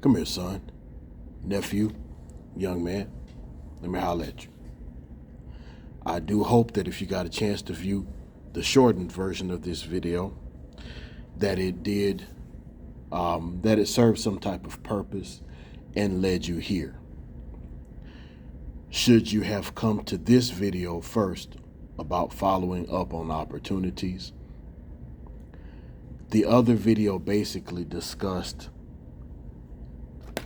Come here, son, nephew, young man. Let me holler at you. I do hope that if you got a chance to view the shortened version of this video, that it served some type of purpose and led you here. Should you have come to this video first about following up on opportunities, the other video basically discussed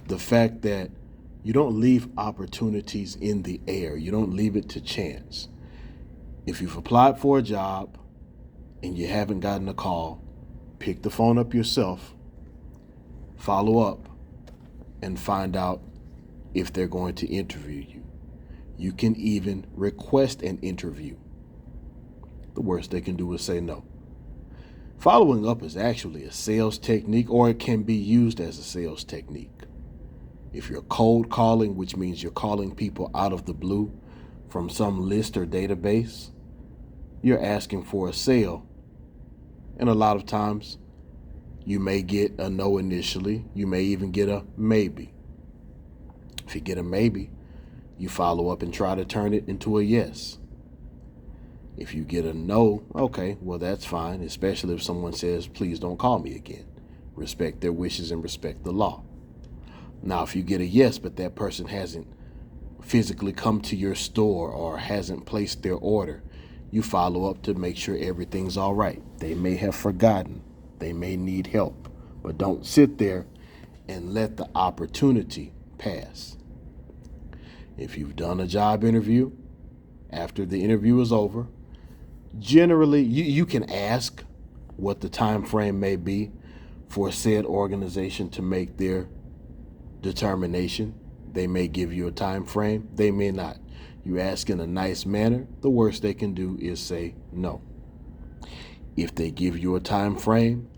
the fact that you don't leave opportunities in the air. You don't leave it to chance. If you've applied for a job and you haven't gotten a call, pick the phone up yourself, follow up, and find out if they're going to interview you. You can even request an interview. The worst they can do is say no. Following up is actually a sales technique, or it can be used as a sales technique. If you're cold calling, which means you're calling people out of the blue from some list or database, you're asking for a sale. And a lot of times you may get a no initially. You may even get a maybe. If you get a maybe, you follow up and try to turn it into a yes. If you get a no, okay, well, that's fine, especially if someone says, please don't call me again. Respect their wishes and respect the law. Now, if you get a yes, but that person hasn't physically come to your store or hasn't placed their order, you follow up to make sure everything's all right. They may have forgotten. They may need help. But don't sit there and let the opportunity pass. If you've done a job interview, after the interview is over, generally you can ask what the time frame may be for said organization to make their determination. They may give you a time frame, they may not. You ask in a nice manner, the worst they can do is say no. If they give you a time frame,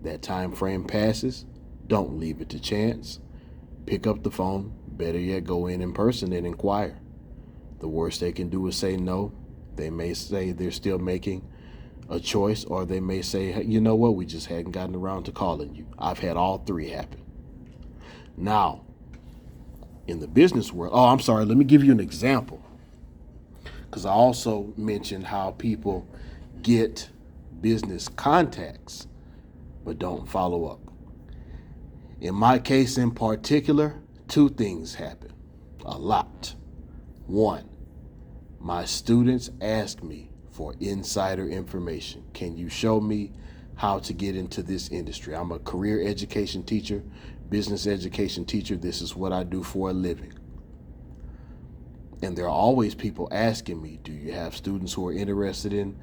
that time frame passes, don't leave it to chance. Pick up the phone, better yet go in person and inquire. The worst they can do is say no. They may say they're still making a choice, or they may say, hey, you know what, we just hadn't gotten around to calling you. I've had all three happen. Now, in the business world, let me give you an example. Because I also mentioned how people get business contacts but don't follow up. In my case in particular, two things happen a lot. One, my students ask me for insider information. Can you show me how to get into this industry? I'm a career education teacher, business education teacher. This is what I do for a living. And there are always people asking me, do you have students who are interested in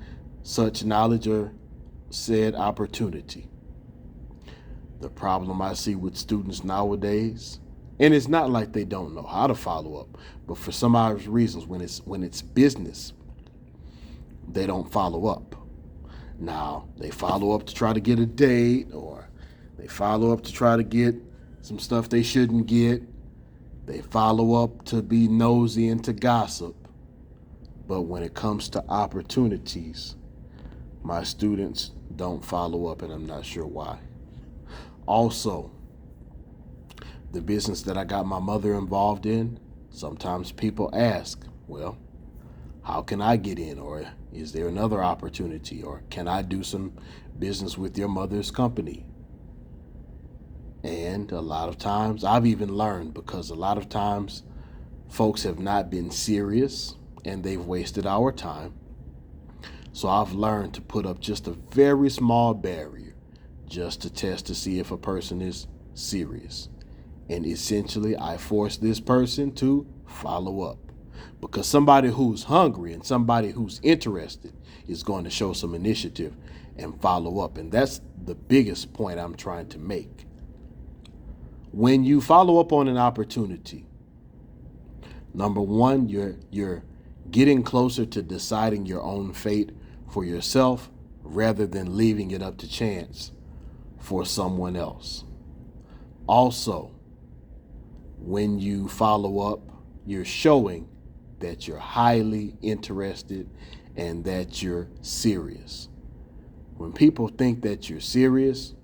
such knowledge or said opportunity? The problem I see with students nowadays, and it's not like they don't know how to follow up, but for some obvious reasons, when it's business, they don't follow up. Now, they follow up to try to get a date, or they follow up to try to get some stuff they shouldn't get. They follow up to be nosy and to gossip. But when it comes to opportunities, my students don't follow up, and I'm not sure why. Also, the business that I got my mother involved in, sometimes people ask, well, how can I get in? Or is there another opportunity? Or can I do some business with your mother's company? And a lot of times, I've even learned, because a lot of times folks have not been serious and they've wasted our time. So I've learned to put up just a very small barrier just to test to see if a person is serious. And essentially, I force this person to follow up, because somebody who's hungry and somebody who's interested is going to show some initiative and follow up. And that's the biggest point I'm trying to make. When you follow up on an opportunity, number one, you're getting closer to deciding your own fate for yourself rather than leaving it up to chance for someone else. Also, when you follow up, you're showing that you're highly interested and that you're serious. When people think that you're serious,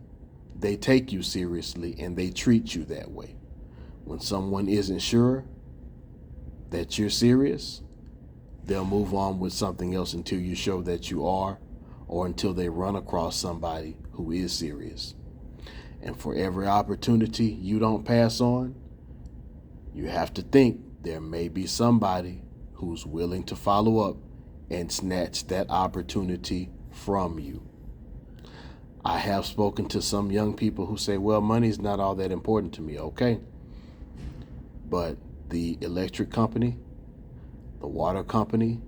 they take you seriously and they treat you that way. When someone isn't sure that you're serious, they'll move on with something else until you show that you are, or until they run across somebody who is serious. And for every opportunity you don't pass on, you have to think there may be somebody who's willing to follow up and snatch that opportunity from you. I have spoken to some young people who say, well, money's not all that important to me. Okay. But the electric company, the water company,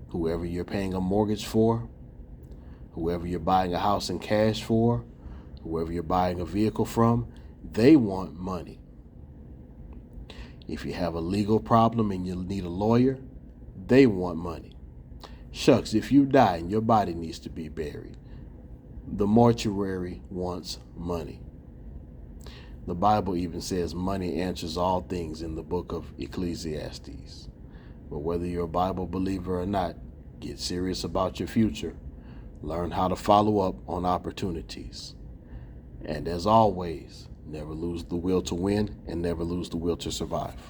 whoever you're paying a mortgage for, whoever you're buying a house in cash for, whoever you're buying a vehicle from, they want money. If you have a legal problem and you need a lawyer, they want money. Shucks, if you die and your body needs to be buried, the mortuary wants money. The Bible even says money answers all things in the book of Ecclesiastes. But whether you're a Bible believer or not, get serious about your future. Learn how to follow up on opportunities. And as always, never lose the will to win and never lose the will to survive.